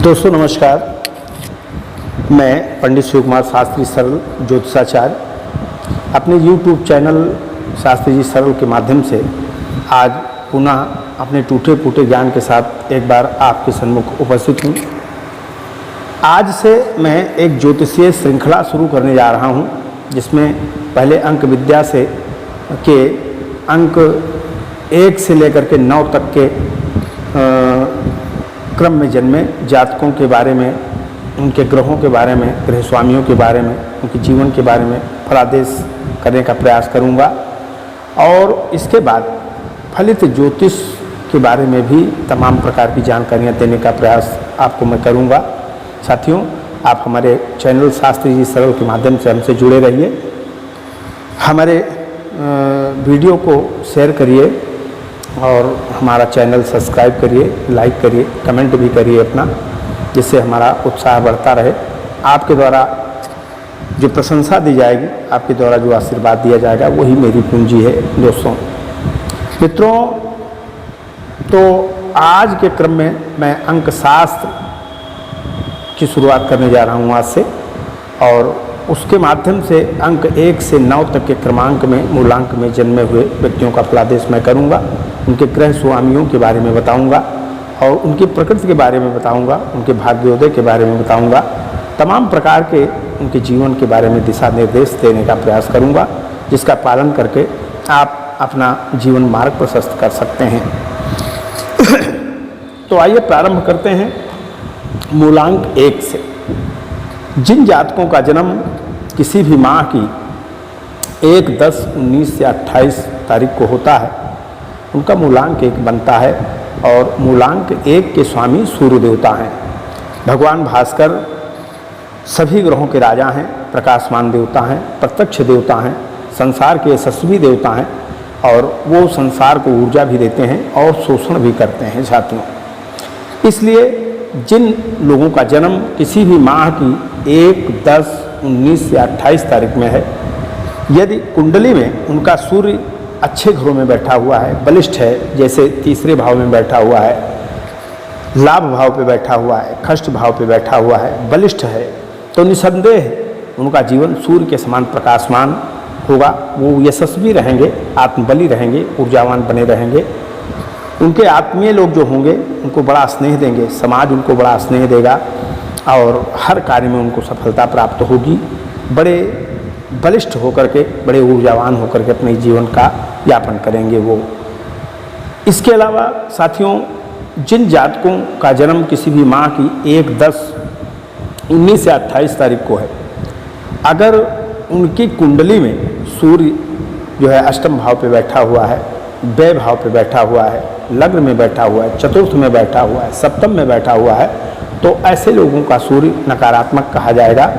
दोस्तों नमस्कार। मैं पंडित शिव कुमार शास्त्री सरल ज्योतिषाचार्य अपने YouTube चैनल शास्त्री जी सरल के माध्यम से आज पुनः अपने टूटे फूटे ज्ञान के साथ एक बार आपके सन्मुख उपस्थित हूँ। आज से मैं एक ज्योतिषीय श्रृंखला शुरू करने जा रहा हूँ, जिसमें पहले अंक विद्या से के अंक 1 से लेकर के 9 तक के क्रम में जन्मे जातकों के बारे में, उनके ग्रहों के बारे में, गृह स्वामियों के बारे में, उनके जीवन के बारे में फलादेश करने का प्रयास करूंगा। और इसके बाद फलित ज्योतिष के बारे में भी तमाम प्रकार की जानकारियां देने का प्रयास आपको मैं करूंगा। साथियों, आप हमारे चैनल शास्त्री जी सरल के माध्यम से हमसे जुड़े रहिए। हमारे वीडियो को शेयर करिए और हमारा चैनल सब्सक्राइब करिए, लाइक करिए, कमेंट भी करिए अपना, जिससे हमारा उत्साह बढ़ता रहे। आपके द्वारा जो प्रशंसा दी जाएगी, आपके द्वारा जो आशीर्वाद दिया जाएगा, वही मेरी पूंजी है। दोस्तों मित्रों, तो आज के क्रम में मैं अंक शास्त्र की शुरुआत करने जा रहा हूँ आज से, और उसके माध्यम से अंक 1 से 9 तक के क्रमांक में मूलांक में जन्मे हुए व्यक्तियों का फलादेश मैं करूँगा। उनके ग्रह स्वामियों के बारे में बताऊँगा और उनकी प्रकृति के बारे में बताऊँगा, उनके भाग्योदय के बारे में बताऊँगा, तमाम प्रकार के उनके जीवन के बारे में दिशा निर्देश देने का प्रयास करूँगा, जिसका पालन करके आप अपना जीवन मार्ग प्रशस्त कर सकते हैं। तो आइए प्रारंभ करते हैं मूलांक 1 से। जिन जातकों का जन्म किसी भी माह की 1, 10, 19 या 28 तारीख को होता है, उनका मूलांक 1 बनता है। और मूलांक 1 के स्वामी सूर्य देवता हैं। भगवान भास्कर सभी ग्रहों के राजा हैं, प्रकाशमान देवता हैं, प्रत्यक्ष देवता हैं, संसार के यशस्वी देवता हैं, और वो संसार को ऊर्जा भी देते हैं और शोषण भी करते हैं साथियों। इसलिए जिन लोगों का जन्म किसी भी माह की 1, 10, 19 या 28 तारीख में है, यदि कुंडली में उनका सूर्य अच्छे घरों में बैठा हुआ है, बलिष्ठ है, जैसे तीसरे भाव में बैठा हुआ है, लाभ भाव पे बैठा हुआ है, खष्ट भाव पे बैठा हुआ है, बलिष्ठ है, तो निसंदेह उनका जीवन सूर्य के समान प्रकाशमान होगा। वो यशस्वी रहेंगे, आत्मबली रहेंगे, ऊर्जावान बने रहेंगे। उनके आत्मीय लोग जो होंगे उनको बड़ा स्नेह देंगे, समाज उनको बड़ा स्नेह देगा और हर कार्य में उनको सफलता प्राप्त होगी। बड़े बलिष्ठ होकर के, बड़े ऊर्जावान होकर के अपने जीवन का यापन करेंगे वो। इसके अलावा साथियों, जिन जातकों का जन्म किसी भी माह की 1, 10, 19 या 28 तारीख को है, अगर उनकी कुंडली में सूर्य जो है अष्टम भाव पे बैठा हुआ है, व्यय भाव पे बैठा हुआ है, लग्न में बैठा हुआ है, चतुर्थ में बैठा हुआ है, सप्तम में बैठा हुआ है, तो ऐसे लोगों का सूर्य नकारात्मक कहा जाएगा।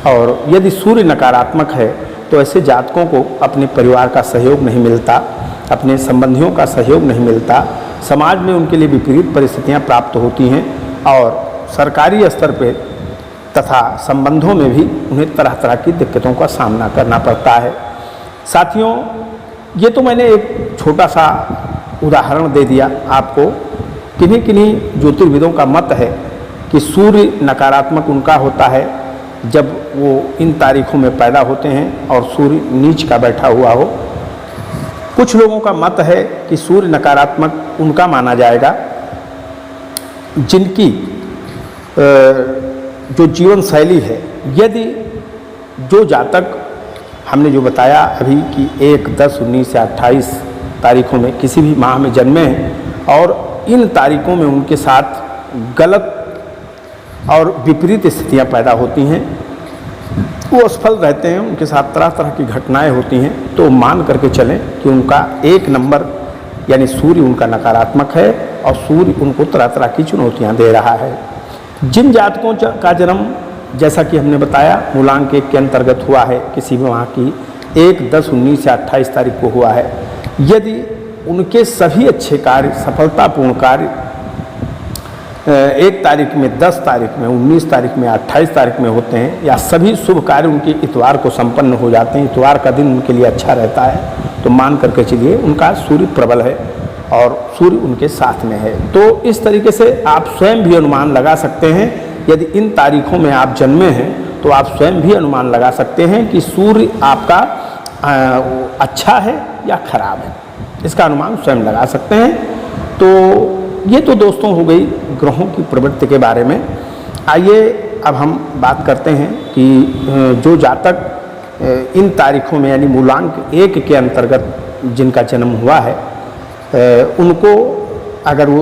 और यदि सूर्य नकारात्मक है तो ऐसे जातकों को अपने परिवार का सहयोग नहीं मिलता, अपने संबंधियों का सहयोग नहीं मिलता, समाज में उनके लिए विपरीत परिस्थितियां प्राप्त होती हैं और सरकारी स्तर पे तथा संबंधों में भी उन्हें तरह तरह की दिक्कतों का सामना करना पड़ता है। साथियों, ये तो मैंने एक छोटा सा उदाहरण दे दिया आपको। किन्हीं किन्हीं ज्योतिर्विदों का मत है कि सूर्य नकारात्मक उनका होता है जब वो इन तारीखों में पैदा होते हैं और सूर्य नीच का बैठा हुआ हो। कुछ लोगों का मत है कि सूर्य नकारात्मक उनका माना जाएगा जिनकी जो जीवन शैली है, यदि जो जातक हमने जो बताया अभी कि 1, 10, 19 या 28 तारीखों में किसी भी माह में जन्मे हैं और इन तारीखों में उनके साथ गलत और विपरीत स्थितियां पैदा होती हैं, वो असफल रहते हैं, उनके साथ तरह तरह की घटनाएं होती हैं, तो मान करके चलें कि उनका 1 नंबर यानी सूर्य उनका नकारात्मक है और सूर्य उनको तरह तरह की चुनौतियां दे रहा है। जिन जातकों का जन्म जैसा कि हमने बताया मूलांक 1 के अंतर्गत हुआ है, किसी भी माह की 1, 10, 19 या 28 तारीख को हुआ है, यदि उनके सभी अच्छे कार्य, सफलतापूर्ण कार्य 1 तारीख में, 10 तारीख में, 19 तारीख में, 28 तारीख में होते हैं, या सभी शुभ कार्य उनके इतवार को संपन्न हो जाते हैं, इतवार का दिन उनके लिए अच्छा रहता है, तो मान करके चलिए उनका सूर्य प्रबल है। और सूर्य उनके साथ में है। तो इस तरीके से आप स्वयं भी अनुमान लगा सकते हैं, यदि इन तारीखों में आप जन्मे हैं तो आप स्वयं भी अनुमान लगा सकते हैं कि सूर्य आपका अच्छा है या खराब है, इसका अनुमान स्वयं लगा सकते हैं। तो ये तो दोस्तों हो गई ग्रहों की प्रवृत्ति के बारे में। आइए अब हम बात करते हैं कि जो जातक इन तारीखों में यानी मूलांक 1 के अंतर्गत जिनका जन्म हुआ है, उनको अगर वो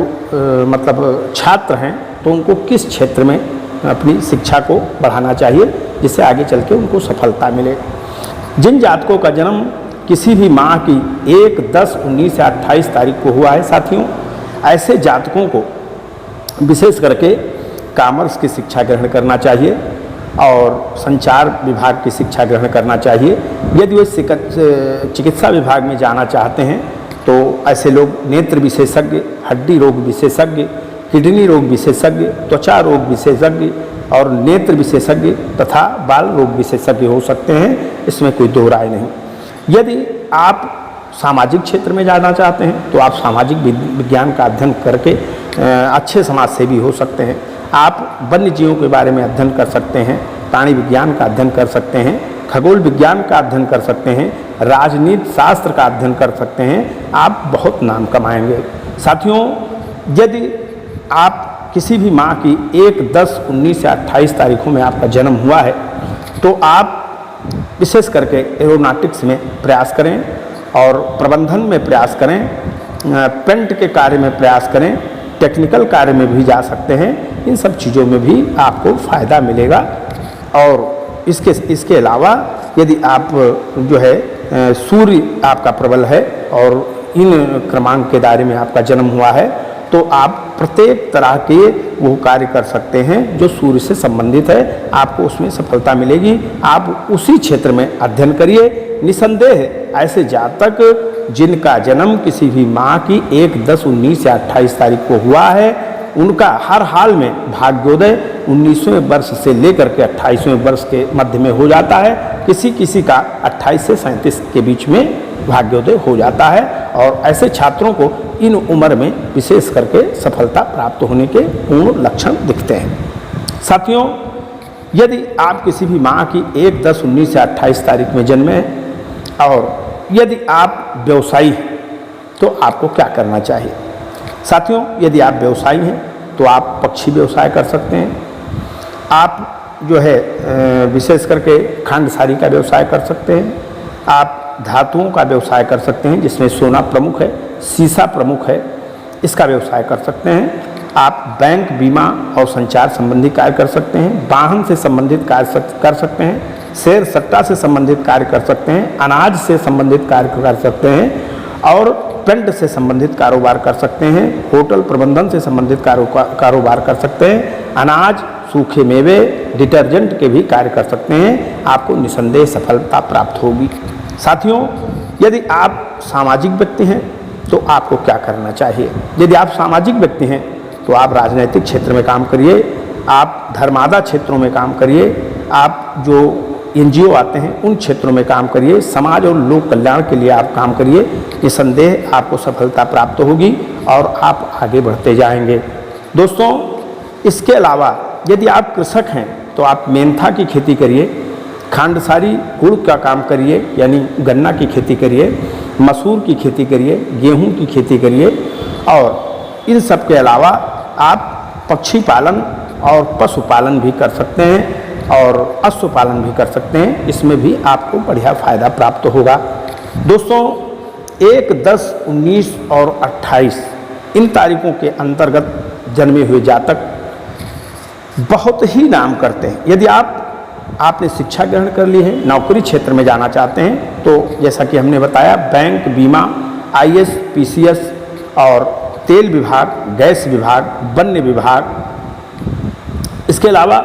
मतलब छात्र हैं तो उनको किस क्षेत्र में अपनी शिक्षा को बढ़ाना चाहिए जिससे आगे चल के उनको सफलता मिले। जिन जातकों का जन्म किसी भी माह की 1, 10, 19 या 28 तारीख को हुआ है साथियों, ऐसे जातकों को विशेष करके कॉमर्स की शिक्षा ग्रहण करना चाहिए और संचार विभाग की शिक्षा ग्रहण करना चाहिए। यदि वे चिकित्सा विभाग में जाना चाहते हैं तो ऐसे लोग नेत्र विशेषज्ञ, हड्डी रोग विशेषज्ञ, किडनी रोग विशेषज्ञ, त्वचा रोग विशेषज्ञ और नेत्र विशेषज्ञ तथा बाल रोग विशेषज्ञ हो सकते हैं, इसमें कोई दो राय नहीं। यदि आप सामाजिक क्षेत्र में जाना चाहते हैं तो आप सामाजिक विज्ञान का अध्ययन करके अच्छे समाज सेवी हो सकते हैं। आप वन्य जीवों के बारे में अध्ययन कर सकते हैं, प्राणी विज्ञान का अध्ययन कर सकते हैं, खगोल विज्ञान का अध्ययन कर सकते हैं, राजनीति शास्त्र का अध्ययन कर सकते हैं। आप बहुत नाम कमाएंगे। साथियों, यदि आप किसी भी माह की 1, 10, 19 या 28 तारीखों में आपका जन्म हुआ है तो आप विशेष करके एरोनॉटिक्स में प्रयास करें और प्रबंधन में प्रयास करें, पेंट के कार्य में प्रयास करें, टेक्निकल कार्य में भी जा सकते हैं। इन सब चीज़ों में भी आपको फ़ायदा मिलेगा। और इसके अलावा यदि आप जो है सूर्य आपका प्रबल है और इन क्रमांक के दायरे में आपका जन्म हुआ है तो आप प्रत्येक तरह के वो कार्य कर सकते हैं जो सूर्य से संबंधित है, आपको उसमें सफलता मिलेगी। आप उसी क्षेत्र में अध्ययन करिए। निसंदेह ऐसे जातक जिनका जन्म किसी भी माह की 1, 10, 19 या 28 तारीख को हुआ है, उनका हर हाल में भाग्योदय 19वें वर्ष से लेकर के 28वें वर्ष के मध्य में हो जाता है। किसी किसी का 28 से 37 के बीच में भाग्योदय हो जाता है और ऐसे छात्रों को इन उम्र में विशेष करके सफलता प्राप्त होने के पूर्ण लक्षण दिखते हैं। साथियों, यदि आप किसी भी माह की 1, 10, 19 या 28 तारीख में जन्मे हैं और यदि आप व्यवसायी हैं तो आपको क्या करना चाहिए। साथियों, यदि आप व्यवसायी हैं तो आप पक्षी व्यवसाय कर सकते हैं। आप जो है विशेष करके खांडसारी का व्यवसाय कर सकते हैं। आप धातुओं का व्यवसाय कर सकते हैं जिसमें सोना प्रमुख है, सीसा प्रमुख है, इसका व्यवसाय कर सकते हैं। आप बैंक, बीमा और संचार संबंधी कार्य कर सकते हैं। वाहन से संबंधित कार्य कर सकते हैं। शेयर सट्टा से संबंधित कार्य कर सकते हैं। अनाज से संबंधित कार्य कर सकते हैं और पेंट से संबंधित कारोबार कर सकते हैं। होटल प्रबंधन से संबंधित कारोबार कर सकते हैं। अनाज, सूखे मेवे, डिटर्जेंट के भी कार्य कर सकते हैं। आपको निसंदेह सफलता प्राप्त होगी। साथियों, यदि आप सामाजिक व्यक्ति हैं तो आपको क्या करना चाहिए। यदि आप सामाजिक व्यक्ति हैं तो आप राजनीतिक क्षेत्र में काम करिए, आप धर्मादा क्षेत्रों में काम करिए, आप जो NGO आते हैं उन क्षेत्रों में काम करिए, समाज और लोक कल्याण के लिए आप काम करिए। निसंदेह आपको सफलता प्राप्त होगी और आप आगे बढ़ते जाएंगे। दोस्तों, इसके अलावा यदि आप कृषक हैं तो आप मेंथा की खेती करिए, खांडसारी गुड़ का काम करिए यानी गन्ना की खेती करिए, मसूर की खेती करिए, गेहूं की खेती करिए और इन सब के अलावा आप पक्षी पालन और पशुपालन भी कर सकते हैं और अश्व पालन भी कर सकते हैं। इसमें भी आपको बढ़िया फ़ायदा प्राप्त होगा। दोस्तों, 1, 10, 19 और 28 इन तारीखों के अंतर्गत जन्मे हुए जातक बहुत ही नाम करते हैं। यदि आपने शिक्षा ग्रहण कर ली है, नौकरी क्षेत्र में जाना चाहते हैं तो जैसा कि हमने बताया बैंक, बीमा, IAS, PCS और तेल विभाग, गैस विभाग, वन्य विभाग, इसके अलावा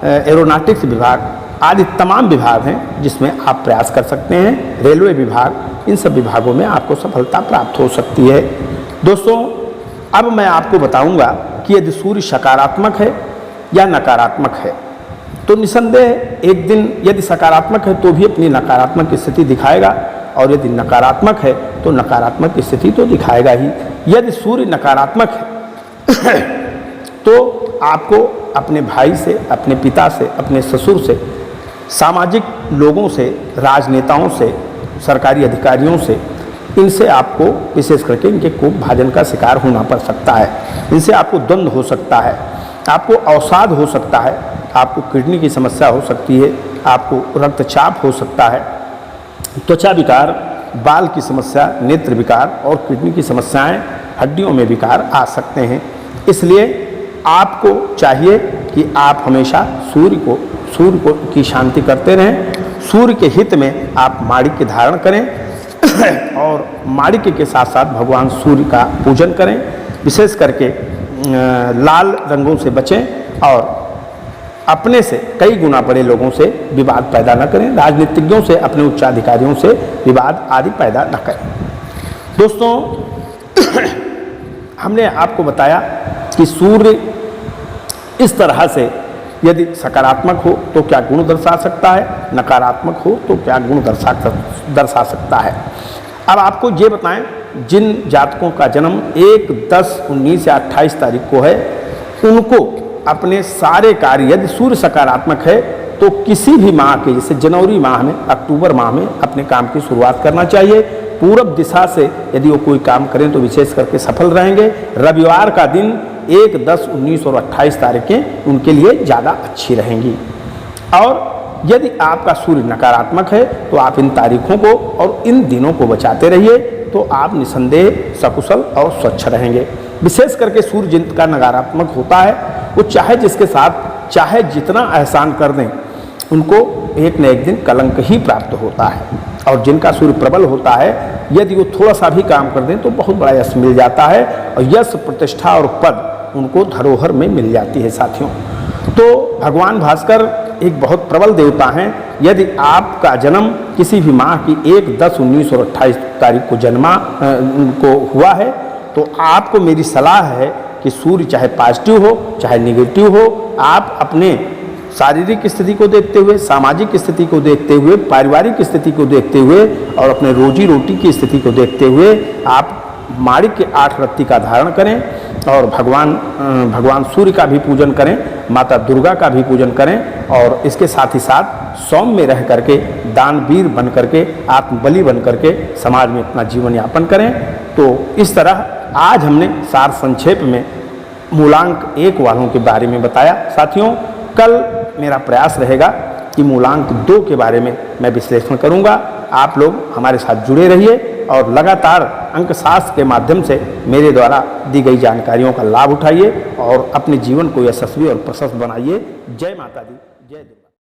एरोनॉटिक्स विभाग आदि तमाम विभाग हैं जिसमें आप प्रयास कर सकते हैं। रेलवे विभाग, इन सब विभागों में आपको सफलता प्राप्त हो सकती है। दोस्तों, अब मैं आपको बताऊंगा कि यदि सूर्य सकारात्मक है या नकारात्मक है तो निसंदेह एक दिन यदि सकारात्मक है तो भी अपनी नकारात्मक स्थिति दिखाएगा और यदि नकारात्मक है तो नकारात्मक स्थिति तो दिखाएगा ही। यदि सूर्य नकारात्मक है तो आपको अपने भाई से, अपने पिता से, अपने ससुर से, सामाजिक लोगों से, राजनेताओं से, सरकारी अधिकारियों से, इनसे आपको विशेष करके इनके कोप भाजन का शिकार होना पड़ सकता है। इनसे आपको द्वंद्व हो सकता है, आपको अवसाद हो सकता है, आपको किडनी की समस्या हो सकती है, आपको रक्तचाप हो सकता है, त्वचा विकार, बाल की समस्या, नेत्र विकार और किडनी की समस्याएं, हड्डियों में विकार आ सकते हैं। इसलिए आपको चाहिए कि आप हमेशा सूर्य को की शांति करते रहें। सूर्य के हित में आप माणिक्य धारण करें और माणिक्य के साथ साथ भगवान सूर्य का पूजन करें। विशेष करके लाल रंगों से बचें और अपने से कई गुना बड़े लोगों से विवाद पैदा न करें। राजनीतिज्ञों से, अपने उच्चाधिकारियों से विवाद आदि पैदा न करें। दोस्तों, हमने आपको बताया कि सूर्य इस तरह से यदि सकारात्मक हो तो क्या गुण दर्शा सकता है, नकारात्मक हो तो क्या गुण दर्शा सकता है। अब आपको ये बताएं, जिन जातकों का जन्म 1, 10, 19 या 28 तारीख को है, उनको अपने सारे कार्य, यदि सूर्य सकारात्मक है तो किसी भी माह के, जैसे जनवरी माह में, अक्टूबर माह में अपने काम की शुरुआत करना चाहिए। पूरब दिशा से यदि वो कोई काम करें तो विशेष करके सफल रहेंगे। रविवार का दिन 1, 10, 19 और 28 तारीखें उनके लिए ज़्यादा अच्छी रहेंगी। और यदि आपका सूर्य नकारात्मक है तो आप इन तारीखों को और इन दिनों को बचाते रहिए, तो आप निसंदेह सकुशल और स्वच्छ रहेंगे। विशेष करके सूर्य जिनका नकारात्मक होता है, वो चाहे जिसके साथ चाहे जितना एहसान कर दें, उनको एक न एक दिन कलंक ही प्राप्त होता है। और जिनका सूर्य प्रबल होता है, यदि वो थोड़ा सा भी काम कर दें तो बहुत बड़ा यश मिल जाता है और यश, प्रतिष्ठा और पद उनको धरोहर में मिल जाती है। साथियों, तो भगवान भास्कर एक बहुत प्रबल देवता हैं। यदि आपका जन्म किसी भी माह की 1, 10, 19 और 28 तारीख को को हुआ है, तो आपको मेरी सलाह है कि सूर्य चाहे पॉजिटिव हो चाहे निगेटिव हो, आप अपने शारीरिक स्थिति को देखते हुए, सामाजिक स्थिति को देखते हुए, पारिवारिक स्थिति को देखते हुए और अपने रोजी रोटी की स्थिति को देखते हुए आप माणिक्य 8 रत्ती का धारण करें और भगवान सूर्य का भी पूजन करें, माता दुर्गा का भी पूजन करें और इसके साथ ही साथ सौम्य में रह करके, दानवीर बन करके, आत्मबली बन करके समाज में अपना जीवन यापन करें। तो इस तरह आज हमने सार संक्षेप में मूलांक 1 वालों के बारे में बताया। साथियों, कल मेरा प्रयास रहेगा कि मूलांक 2 के बारे में मैं विश्लेषण करूंगा। आप लोग हमारे साथ जुड़े रहिए और लगातार अंकशास्त्र के माध्यम से मेरे द्वारा दी गई जानकारियों का लाभ उठाइए और अपने जीवन को यशस्वी और प्रशस्त बनाइए। जय माता दी, जय दुर्गा।